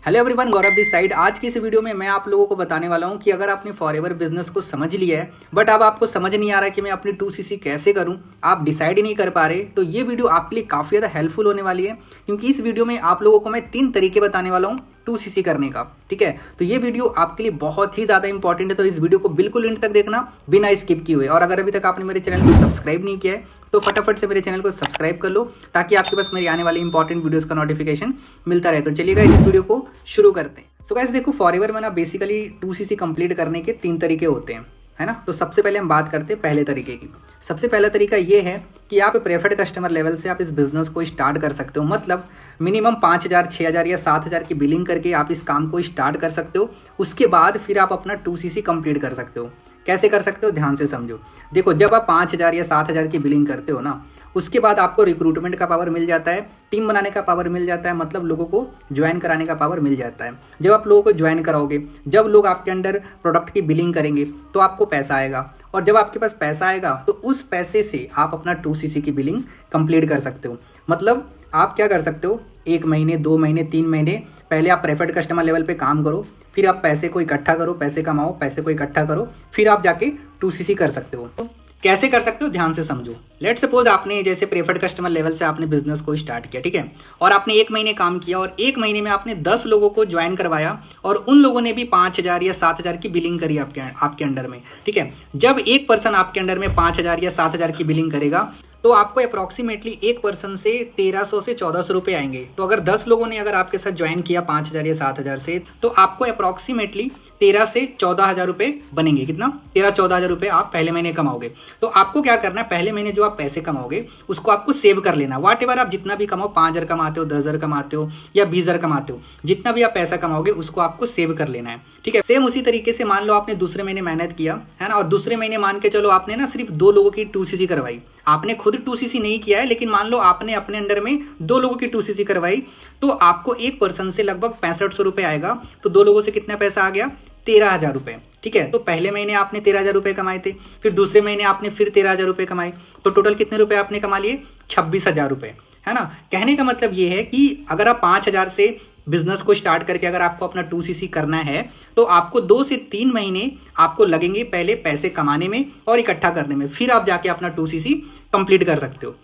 Hello everyone, Gaurav this side. आज की इस वीडियो में मैं आप लोगों को बताने वाला हूं कि अगर आपने फॉरएवर बिजनेस को समझ लिया है बट अब आपको समझ नहीं आ रहा है कि मैं अपनी 2cc कैसे करूं, आप डिसाइड ही नहीं कर पा रहे, तो ये वीडियो आपके लिए काफ़ी ज़्यादा हेल्पफुल होने वाली है। क्योंकि इस वीडियो में आप लोगों को मैं 3 तरीके बताने वाला हूँ 2cc करने का। ठीक है, तो ये वीडियो आपके लिए बहुत ही ज़्यादा इंपॉर्टेंट है, तो इस वीडियो को बिल्कुल एंड तक देखना बिना स्किप किए हुए। और अगर अभी तक आपने मेरे चैनल को सब्सक्राइब नहीं किया है तो फटाफट से मेरे चैनल को सब्सक्राइब कर लो ताकि आपके पास मेरी आने वाली इंपॉर्टेंट वीडियोस का नोटिफिकेशन मिलता रहे। तो चलिए गाइस, इस वीडियो को शुरू करते हैं। सो गाइस देखो, फॉरएवर में ना बेसिकली 2cc कंप्लीट करने के 3 तरीके होते हैं, है ना। तो सबसे पहले हम बात करते हैं पहले तरीके की। सबसे पहला तरीका ये है कि आप प्रेफर्ड कस्टमर लेवल से आप इस बिजनेस को स्टार्ट कर सकते हो। मतलब मिनिमम 5,000, 6,000 या 7,000 की बिलिंग करके आप इस काम को स्टार्ट कर सकते हो। उसके बाद फिर आप अपना 2cc कंप्लीट कर सकते हो। कैसे कर सकते हो, ध्यान से समझो। देखो, जब आप 5,000 या 7,000 की बिलिंग करते हो ना, उसके बाद आपको रिक्रूटमेंट का पावर मिल जाता है, टीम बनाने का पावर मिल जाता है, मतलब लोगों को ज्वाइन कराने का पावर मिल जाता है। जब आप लोगों को ज्वाइन कराओगे, जब लोग आपके अंडर प्रोडक्ट की बिलिंग करेंगे तो आपको पैसा आएगा, और जब आपके पास पैसा आएगा तो उस पैसे से आप अपना 2cc की बिलिंग कंप्लीट कर सकते हो। मतलब आप क्या कर सकते हो, 1 महीने, 2 महीने, 3 महीने पहले आप प्रेफर्ड कस्टमर लेवल पे काम करो, फिर आप पैसे को इकट्ठा करो, पैसे कमाओ, पैसे को इकट्ठा करो, फिर आप जाके 2cc कर सकते हो। तो कैसे कर सकते हो, ध्यान से समझो। लेट सपोज आपने जैसे प्रेफर्ड कस्टमर लेवल से आपने बिजनेस को स्टार्ट किया, ठीक है, और आपने 1 महीने काम किया और 1 महीने में आपने 10 लोगों को ज्वाइन करवाया और उन लोगों ने भी 5,000 या 7,000 की बिलिंग करी आपके अंडर में। ठीक है, जब एक पर्सन आपके अंडर में 5,000 या 7,000 की बिलिंग करेगा तो आपको अप्रॉक्सीमेटली एक पर्सन से 1,300 से 1,400 रुपये आएंगे। तो अगर 10 लोगों ने अगर आपके साथ ज्वाइन किया 5,000 या 7,000 से, तो आपको अप्रॉक्सीमेटली 13 से 14,000 रुपये बनेंगे। कितना? 13-14,000 रुपये आप पहले महीने कमाओगे। तो आपको क्या करना है, पहले महीने जो आप पैसे कमाओगे उसको आपको सेव कर लेना। वाट एवर आप जितना भी कमाओ, 5,000 कमाते हो, 10,000 कमाते हो या 20,000 कमाते हो, जितना भी आप पैसा कमाओगे उसको आपको सेव कर लेना है। ठीक है, सेम उसी तरीके से मान लो आपने दूसरे महीने मेहनत किया, है ना, और दूसरे महीने मान के चलो आपने ना सिर्फ 2 लोगों की 2cc करवाई। आपने खुद 2cc नहीं किया है, लेकिन मान लो आपने अपने अंडर में 2 लोगों की 2cc करवाई, तो आपको एक पर्सन से लगभग 6500 रुपये आएगा। तो 2 लोगों से कितना पैसा आ गया? 13,000 रुपये। ठीक है, तो पहले महीने आपने 13,000 रुपये कमाए थे, फिर दूसरे महीने आपने फिर 13,000 रुपये कमाए, तो टोटल कितने रुपए आपने कमा लिए? 26,000 रुपये, है ना। कहने का मतलब ये है कि अगर आप 5,000 से बिजनेस को स्टार्ट करके अगर आपको अपना 2cc करना है तो आपको 2 से 3 महीने आपको लगेंगे पहले पैसे कमाने में और इकट्ठा करने में, फिर आप जाके अपना 2cc कंप्लीट कर सकते हो।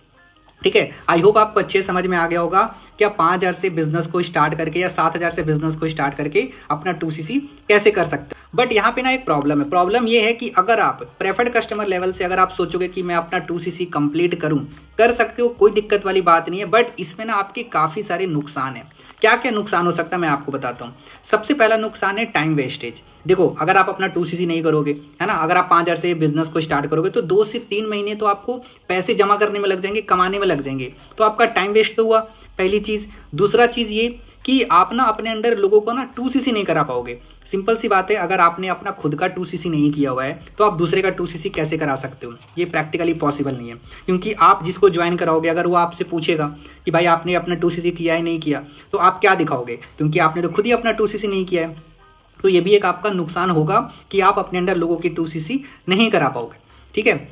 ठीक है, आई होप आपको अच्छे समझ में आ गया होगा कि आप 5,000 से बिजनेस को स्टार्ट करके या 7,000 से बिजनेस को स्टार्ट करके अपना 2cc कैसे कर सकते हैं। बट यहाँ पे ना एक प्रॉब्लम है। प्रॉब्लम ये है कि अगर आप प्रेफर्ड कस्टमर लेवल से अगर आप सोचोगे कि मैं अपना 2cc कंप्लीट करूं, कर सकते हो, कोई दिक्कत वाली बात नहीं है, बट इसमें ना आपके काफ़ी सारे नुकसान है। क्या क्या नुकसान हो सकता है मैं आपको बताता हूँ। सबसे पहला नुकसान है टाइम वेस्टेज। देखो, अगर आप अपना 2cc नहीं करोगे, है ना, अगर आप 5,000 से बिजनेस को स्टार्ट करोगे तो 2 से 3 महीने तो आपको पैसे जमा करने में लग जाएंगे, कमाने में लग जाएंगे, तो आपका टाइम वेस्ट तो हुआ, पहली चीज़। दूसरा चीज़ ये कि आप ना अपने अंडर लोगों को ना 2cc नहीं करा पाओगे। सिंपल सी बात है, अगर आपने अपना खुद का 2cc नहीं किया हुआ है तो आप दूसरे का 2cc कैसे करा सकते हो? ये प्रैक्टिकली पॉसिबल नहीं है, क्योंकि आप जिसको ज्वाइन कराओगे अगर वो आपसे पूछेगा कि भाई आपने अपना 2cc किया है, नहीं किया, तो आप क्या दिखाओगे? क्योंकि आपने तो खुद ही अपना 2cc नहीं किया है। तो ये भी एक आपका नुकसान होगा कि आप अपने अंडर लोगों की 2cc नहीं करा पाओगे। ठीक है,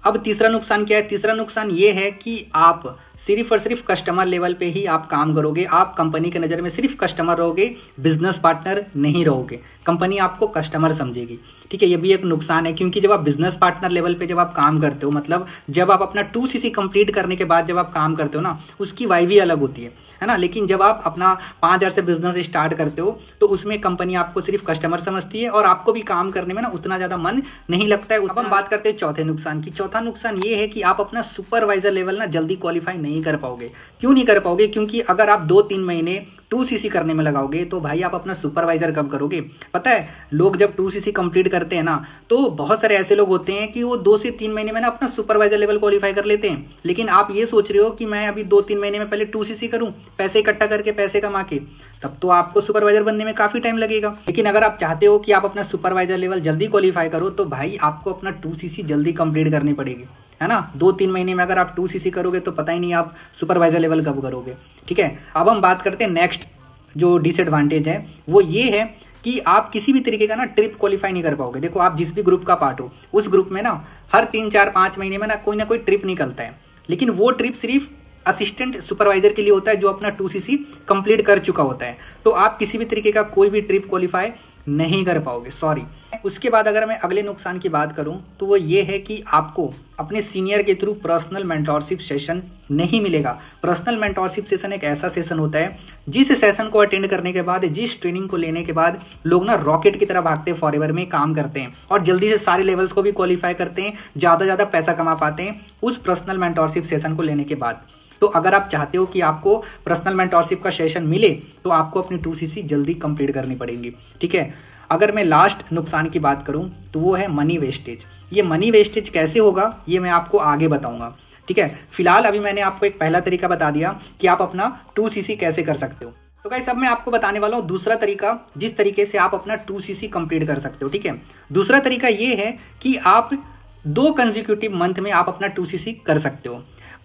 अब तीसरा नुकसान क्या है? तीसरा नुकसान ये है कि आप सिर्फ और सिर्फ कस्टमर लेवल पे ही आप काम करोगे। आप कंपनी के नज़र में सिर्फ कस्टमर रहोगे, बिजनेस पार्टनर नहीं रहोगे। कंपनी आपको कस्टमर समझेगी। ठीक है, ये भी एक नुकसान है, क्योंकि जब आप बिजनेस पार्टनर लेवल पे जब आप काम करते हो, मतलब जब आप अपना 2cc कंप्लीट करने के बाद जब आप काम करते हो ना, उसकी वाइब ही अलग होती है ना। लेकिन जब आप अपना 5,000 से बिजनेस स्टार्ट करते हो तो उसमें कंपनी आपको सिर्फ कस्टमर समझती है और आपको भी काम करने में ना उतना ज़्यादा मन नहीं लगता है। अब हम बात करते हैं चौथे नुकसान की। चौथा नुकसान ये है कि आप अपना सुपरवाइजर लेवल ना जल्दी क्वालिफाई नहीं कर पाओगे। क्यों नहीं कर पाओगे? क्योंकि अगर आप 2-3 महीने 2cc करने में लगाओगे तो भाई आप अपना सुपरवाइजर कब करोगे? पता है, लोग जब 2cc कंप्लीट करते हैं ना, तो बहुत सारे ऐसे लोग होते हैं कि वो 2 से 3 महीने में ना अपना सुपरवाइजर लेवल क्वालिफाई कर लेते हैं। लेकिन आप ये सोच रहे हो कि मैं अभी 2-3 महीने में पहले 2cc करूं, पैसे इकट्ठा करके, पैसे कमा के, तब तो आपको सुपरवाइजर बनने में काफ़ी टाइम लगेगा। लेकिन अगर आप चाहते हो कि आप अपना सुपरवाइजर लेवल जल्दी क्वालिफाई करो तो भाई आपको अपना 2cc जल्दी कंप्लीट करनी पड़ेगी, है ना। 2-3 महीने में अगर आप 2cc करोगे तो पता ही नहीं आप सुपरवाइजर लेवल कब करोगे। ठीक है, अब हम बात करते हैं नेक्स्ट जो डिसएडवांटेज है, वो ये है कि आप किसी भी तरीके का ना ट्रिप क्वालिफाई नहीं कर पाओगे। देखो, आप जिस भी ग्रुप का पार्ट हो, उस ग्रुप में ना हर 3-4-5 महीने में ना कोई ट्रिप निकलता है, लेकिन वो ट्रिप सिर्फ असिस्टेंट सुपरवाइजर के लिए होता है जो अपना 2cc कंप्लीट कर चुका होता है। तो आप किसी भी तरीके का कोई भी ट्रिप क्वालिफाई नहीं कर पाओगे, सॉरी। उसके बाद अगर मैं अगले नुकसान की बात करूं तो वो ये है कि आपको अपने सीनियर के थ्रू पर्सनल मेंटोरशिप सेशन नहीं मिलेगा। पर्सनल मेंटोरशिप सेशन एक ऐसा सेशन होता है जिस सेशन को अटेंड करने के बाद, जिस ट्रेनिंग को लेने के बाद लोग ना रॉकेट की तरह भागते हैं, फॉरएवर में काम करते हैं और जल्दी से सारे लेवल्स को भी क्वालिफाई करते हैं, ज़्यादा पैसा कमा पाते हैं उस पर्सनल मेंटोरशिप सेशन को लेने के बाद। तो अगर आप चाहते हो कि आपको पर्सनल मेंटोरशिप का सेशन मिले तो आपको अपनी 2cc जल्दी कंप्लीट करनी पड़ेगी, ठीक है। अगर मैं लास्ट नुकसान की बात करूं तो वो है मनी वेस्टेज। ये मनी वेस्टेज कैसे होगा ये मैं आपको आगे बताऊंगा, ठीक है। फिलहाल अभी मैंने आपको एक पहला तरीका बता दिया कि आप अपना 2cc कैसे कर सकते हो। तो गाइस अब मैं आपको बताने वाला हूँ दूसरा तरीका जिस तरीके से आप अपना 2cc कंप्लीट कर सकते हो, ठीक है। दूसरा तरीका ये है कि आप 2 कंसेक्यूटिव मंथ में आप अपना 2cc कर सकते हो।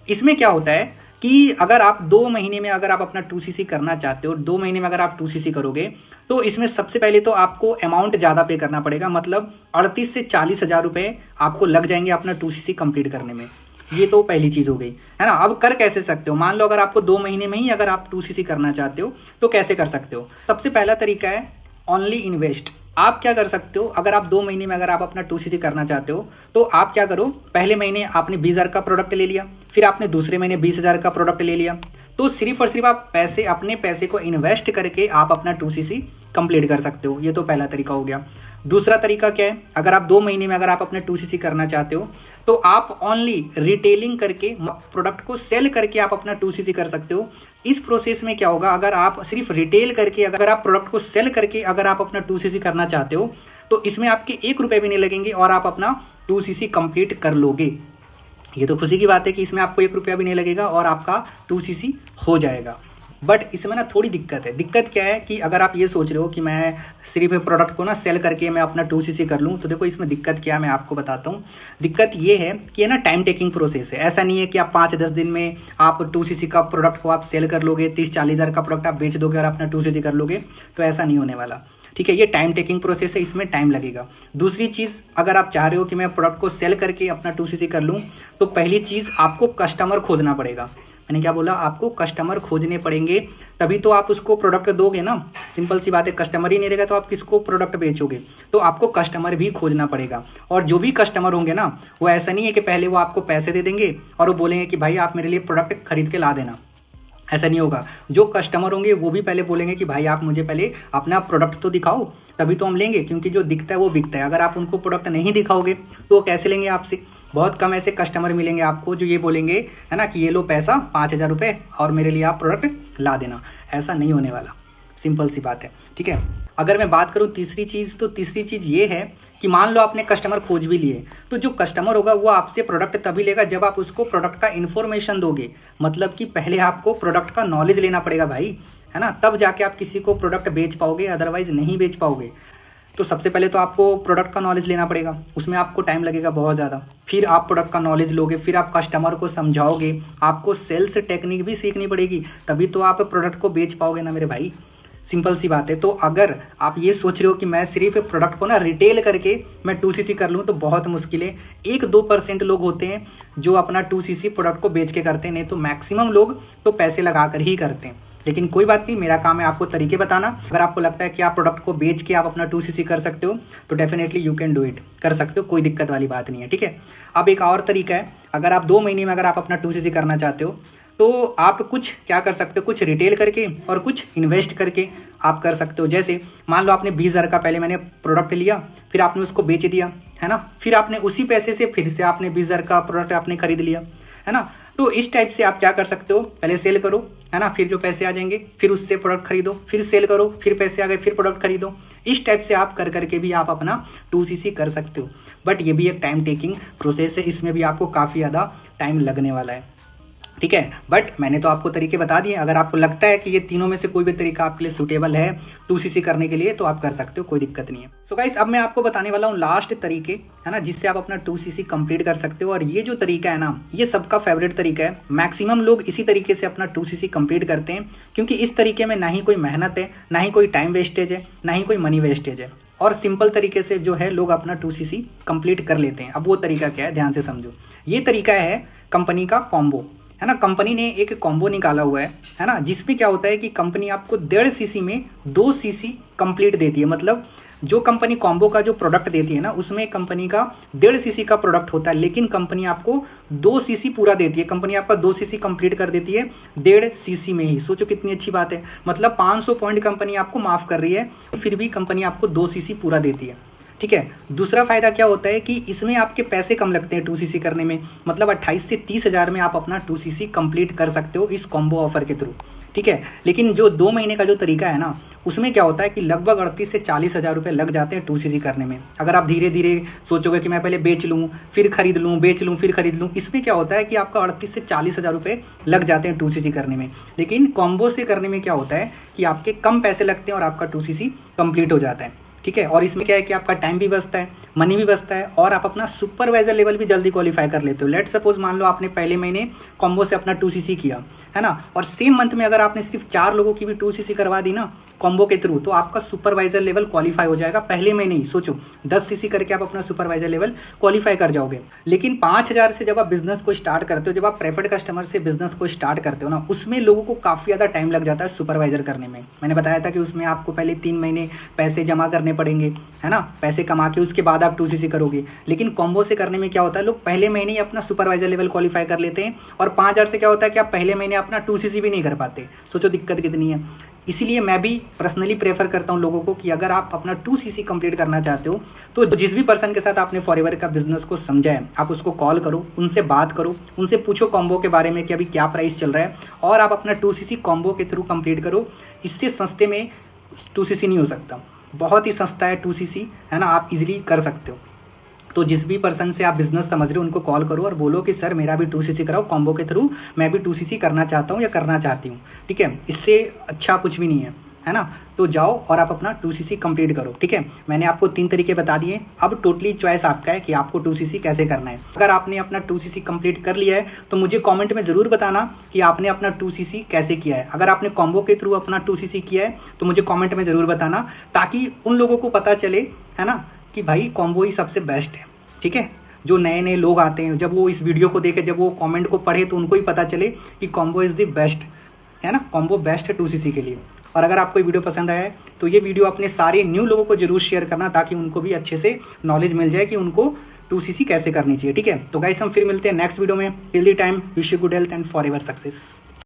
इसमें क्या होता है कि अगर आप 2 महीने में अगर आप अपना 2cc करना चाहते हो, 2 महीने में अगर आप 2cc करोगे तो इसमें सबसे पहले तो आपको अमाउंट ज़्यादा पे करना पड़ेगा, मतलब 38 से 40 हज़ार रुपये आपको लग जाएंगे अपना 2cc कंप्लीट करने में। ये तो पहली चीज़ हो गई, है ना। अब कर कैसे सकते हो, मान लो अगर आपको 2 महीने में ही अगर आप 2cc करना चाहते हो तो कैसे कर सकते हो। सबसे पहला तरीका है ओनली इन्वेस्ट। आप क्या कर सकते हो, अगर आप 2 महीने में अगर आप अपना 2cc करना चाहते हो तो आप क्या करो, पहले महीने आपने 20,000 का प्रोडक्ट ले लिया, फिर आपने दूसरे महीने 20,000 का प्रोडक्ट ले लिया। तो सिर्फ और सिर्फ आप अपने पैसे को इन्वेस्ट करके आप अपना 2cc कंप्लीट कर सकते हो। ये तो पहला तरीका हो गया। दूसरा तरीका क्या है, अगर आप 2 महीने में अगर आप अपने 2cc करना चाहते हो तो आप ओनली रिटेलिंग करके प्रोडक्ट को सेल करके आप अपना 2cc कर सकते हो। इस प्रोसेस में क्या होगा, अगर आप सिर्फ रिटेल करके अगर आप प्रोडक्ट को सेल करके अगर आप अपना 2cc करना चाहते हो तो इसमें आपके 1 रुपये भी नहीं लगेंगे और आप अपना 2cc कंप्लीट कर लोगे। ये तो खुशी की बात है कि इसमें आपको 1 रुपया भी नहीं लगेगा और आपका 2cc हो जाएगा। बट इसमें ना थोड़ी दिक्कत है। दिक्कत क्या है कि अगर आप ये सोच रहे हो कि मैं सिर्फ प्रोडक्ट को ना सेल करके मैं अपना 2cc कर लूँ, तो देखो इसमें दिक्कत क्या है मैं आपको बताता हूँ। दिक्कत ये है कि ना टाइम टेकिंग प्रोसेस है। ऐसा नहीं है कि आप 5-10 दिन में आप 2cc का प्रोडक्ट को आप सेल कर लोगे, 30-40 हज़ार का प्रोडक्ट आप बेच दोगे और अपना 2cc कर लोगे, तो ऐसा नहीं होने वाला, ठीक है। ये टाइम टेकिंग प्रोसेस है, इसमें टाइम लगेगा। दूसरी चीज़, अगर आप चाह रहे हो कि मैं प्रोडक्ट को सेल करके अपना 2cc कर लूँ तो पहली चीज़ आपको कस्टमर खोजना पड़ेगा। मैंने क्या बोला, आपको कस्टमर खोजने पड़ेंगे, तभी तो आप उसको प्रोडक्ट दोगे ना। सिंपल सी बात है, कस्टमर ही नहीं रहेगा तो आप किसको प्रोडक्ट बेचोगे। तो आपको कस्टमर भी खोजना पड़ेगा और जो भी कस्टमर होंगे ना वो ऐसा नहीं है कि पहले वो आपको पैसे दे देंगे और वो बोलेंगे कि भाई आप मेरे लिए प्रोडक्ट खरीद के ला देना। ऐसा नहीं होगा। जो कस्टमर होंगे वो भी पहले बोलेंगे कि भाई आप मुझे पहले अपना प्रोडक्ट तो दिखाओ, तभी तो हम लेंगे, क्योंकि जो दिखता है वो बिकता है। अगर आप उनको प्रोडक्ट नहीं दिखाओगे तो वो कैसे लेंगे आपसे। बहुत कम ऐसे कस्टमर मिलेंगे आपको जो ये बोलेंगे, है ना, कि ये लो पैसा 5,000 रुपये और मेरे लिए आप प्रोडक्ट ला देना। ऐसा नहीं होने वाला, सिंपल सी बात है, ठीक है। अगर मैं बात करूँ तीसरी चीज़, तो तीसरी चीज़ ये है कि मान लो आपने कस्टमर खोज भी लिए, तो जो कस्टमर होगा वो आपसे प्रोडक्ट तभी लेगा जब आप उसको प्रोडक्ट का इन्फॉर्मेशन दोगे। मतलब कि पहले आपको प्रोडक्ट का नॉलेज लेना पड़ेगा भाई, है ना, तब जाके आप किसी को प्रोडक्ट बेच पाओगे, अदरवाइज नहीं बेच पाओगे। तो सबसे पहले तो आपको प्रोडक्ट का नॉलेज लेना पड़ेगा, उसमें आपको टाइम लगेगा बहुत ज़्यादा। फिर आप प्रोडक्ट का नॉलेज लोगे, फिर आप कस्टमर को समझाओगे, आपको सेल्स टेक्निक भी सीखनी पड़ेगी, तभी तो आप प्रोडक्ट को बेच पाओगे ना मेरे भाई। सिंपल सी बात है। तो अगर आप ये सोच रहे हो कि मैं सिर्फ प्रोडक्ट को ना रिटेल करके मैं 2cc कर लूँ, तो बहुत मुश्किल है। 1-2% लोग होते हैं जो अपना 2cc प्रोडक्ट को बेच के करते हैं, नहीं तो मैक्सिमम लोग तो पैसे लगा कर ही करते हैं। लेकिन कोई बात नहीं, मेरा काम है आपको तरीके बताना। अगर आपको लगता है कि आप प्रोडक्ट को बेच के आप अपना 2cc कर सकते हो तो definitely you can do it, कर सकते हो, कोई दिक्कत वाली बात नहीं है, ठीक है। अब एक और तरीका है, अगर आप 2 महीने में अगर आप अपना 2cc करना चाहते हो तो आप कुछ क्या कर सकते हो, कुछ रिटेल करके और कुछ इन्वेस्ट करके आप कर सकते हो। जैसे मान लो आपने 20,000 का पहले मैंने प्रोडक्ट लिया, फिर आपने उसको बेच दिया, है ना, फिर आपने उसी पैसे से फिर से आपने 20,000 का प्रोडक्ट आपने खरीद लिया, है ना। तो इस टाइप से आप क्या कर सकते हो, पहले सेल करो, है ना, फिर जो पैसे आ जाएंगे फिर उससे प्रोडक्ट खरीदो, फिर सेल करो, फिर पैसे आ गए फिर प्रोडक्ट खरीदो। इस टाइप से आप कर करके भी आप अपना 2cc कर सकते हो। बट ये भी एक टाइम टेकिंग प्रोसेस है, इसमें भी आपको काफ़ी ज़्यादा टाइम लगने वाला है, ठीक है। बट मैंने तो आपको तरीके बता दिए। अगर आपको लगता है कि ये तीनों में से कोई भी तरीका आपके लिए सूटेबल है 2cc करने के लिए, तो आप कर सकते हो, कोई दिक्कत नहीं है। सो गाइस, अब मैं आपको बताने वाला हूँ लास्ट तरीके, है ना, जिससे आप अपना 2cc कंप्लीट कर सकते हो। और ये जो तरीका है ना, ये सबका फेवरेट तरीका है। मैक्सिमम लोग इसी तरीके से अपना 2cc कंप्लीट करते हैं, क्योंकि इस तरीके में ना ही कोई मेहनत है, ना ही कोई टाइम वेस्टेज है, ना ही कोई मनी वेस्टेज है, और सिंपल तरीके से जो है लोग अपना 2cc कंप्लीट कर लेते हैं। अब वो तरीका क्या है, ध्यान से समझो। ये तरीका है कंपनी का कॉम्बो, है ना, कंपनी ने एक कॉम्बो निकाला हुआ है ना, जिसमें क्या होता है कि कंपनी आपको 1.5 सीसी में 2 सीसी कंप्लीट देती है। मतलब जो कंपनी कॉम्बो का जो प्रोडक्ट देती है ना, उसमें कंपनी का 1.5 सीसी का प्रोडक्ट होता है, लेकिन कंपनी आपको 2 सीसी पूरा देती है। कंपनी आपका 2 सीसी कंप्लीट कर देती है 1.5 सीसी में ही। सोचो कितनी अच्छी बात है, मतलब 500 पॉइंट कंपनी आपको माफ़ कर रही है, फिर भी कंपनी आपको 2 सीसी पूरा देती है। ठीक है, दूसरा फ़ायदा क्या होता है कि इसमें आपके पैसे कम लगते हैं 2 सीसी करने में। मतलब 28 से 30 हज़ार में आप अपना 2 सीसी कंप्लीट कर सकते हो इस कॉम्बो ऑफर के थ्रू। ठीक है, लेकिन जो 2 महीने का जो तरीका है ना, उसमें क्या होता है कि लगभग 38 से 40 हज़ार रुपये लग जाते हैं 2 सीसी करने में। अगर आप धीरे धीरे सोचोगे कि मैं पहले बेच लूँ फिर खरीद लूँ, बेच लूँ फिर खरीद लूँ, इसमें क्या होता है कि आपका 38 से 40 हज़ार रुपये लग जाते हैं 2 सीसी करने में। लेकिन कॉम्बो से करने में क्या होता है कि आपके कम पैसे लगते हैं और आपका 2 सीसी कंप्लीट हो जाता है। ठीक है, और इसमें क्या है कि आपका टाइम भी बचता है, मनी भी बचता है, और आप अपना सुपरवाइजर लेवल भी जल्दी क्वालिफाई कर लेते हो। लेट सपोज मान लो आपने पहले महीने कॉम्बो से अपना 2 सीसी किया है ना, और सेम मंथ में अगर आपने सिर्फ 4 लोगों की भी 2 सीसी करवा दी ना कॉम्बो के थ्रू, तो आपका सुपरवाइजर लेवल क्वालिफाई हो जाएगा पहले महीने ही। सोचो 10 सीसी करके आप अपना सुपरवाइजर लेवल क्वालिफाई कर जाओगे। लेकिन 5,000 से जब आप बिजनेस को स्टार्ट करते हो, जब आप प्रेफर्ड कस्टमर से बिजनेस को स्टार्ट करते हो ना, उसमें लोगों को काफ़ी ज़्यादा टाइम लग जाता है सुपरवाइजर करने में। मैंने बताया था कि उसमें आपको पहले 3 महीने पैसे जमा करने पड़ेंगे, है ना, पैसे कमा के उसके बाद आप 2 सीसी करोगे। लेकिन कॉम्बो से करने में क्या होता है, लोग पहले महीने ही अपना सुपरवाइजर लेवल क्वालिफाई कर लेते हैं, और 5,000 से क्या होता है कि आप पहले महीने अपना 2 सीसी भी नहीं कर पाते। सोचो दिक्कत कितनी है। इसीलिए मैं भी पर्सनली प्रेफर करता हूं लोगों को कि अगर आप अपना 2 सीसी कंप्लीट करना चाहते हो, तो जिस भी पर्सन के साथ आपने फॉरएवर का बिजनेस को समझा है, आप उसको कॉल करो, उनसे बात करो, उनसे पूछो कॉम्बो के बारे में कि अभी क्या प्राइस चल रहा है, और आप अपना 2 सीसी कॉम्बो के थ्रू कंप्लीट करो। इससे सस्ते में 2 सीसी नहीं हो सकता, बहुत ही सस्ता है 2 सीसी, है ना, आप इजीली कर सकते हो। तो जिस भी पर्सन से आप बिजनेस समझ रहे हो उनको कॉल करो और बोलो कि सर मेरा भी 2 सीसी कराओ कॉम्बो के थ्रू, मैं भी 2 सीसी करना चाहता हूँ या करना चाहती हूँ। ठीक है, इससे अच्छा कुछ भी नहीं है ना। तो जाओ और आप अपना 2 सीसी कंप्लीट करो। ठीक है, मैंने आपको 3 तरीके बता दिए, अब टोटली चॉइस आपका है कि आपको 2 सीसी कैसे करना है। अगर आपने अपना 2 सीसी कंप्लीट कर लिया है तो मुझे कमेंट में ज़रूर बताना कि आपने अपना 2 सीसी कैसे किया है। अगर आपने कॉम्बो के थ्रू अपना 2 सीसी किया है तो मुझे कॉमेंट में ज़रूर बताना, ताकि उन लोगों को पता चले, है ना, कि भाई कॉम्बो ही सबसे बेस्ट है। ठीक है, जो नए नए लोग आते हैं, जब वो इस वीडियो को देखें, जब वो कमेंट को पढ़े, तो उनको ही पता चले कि कॉम्बो इज़ द बेस्ट, है ना, कॉम्बो बेस्ट है 2 सीसी के लिए। और अगर आपको ये वीडियो पसंद आया है तो ये वीडियो अपने सारे न्यू लोगों को जरूर शेयर करना, ताकि उनको भी अच्छे से नॉलेज मिल जाए कि उनको 2 सीसी कैसे करनी चाहिए। ठीक है, तो गाइस हम फिर मिलते हैं नेक्स्ट वीडियो में। Till the time wish you good health and forever success.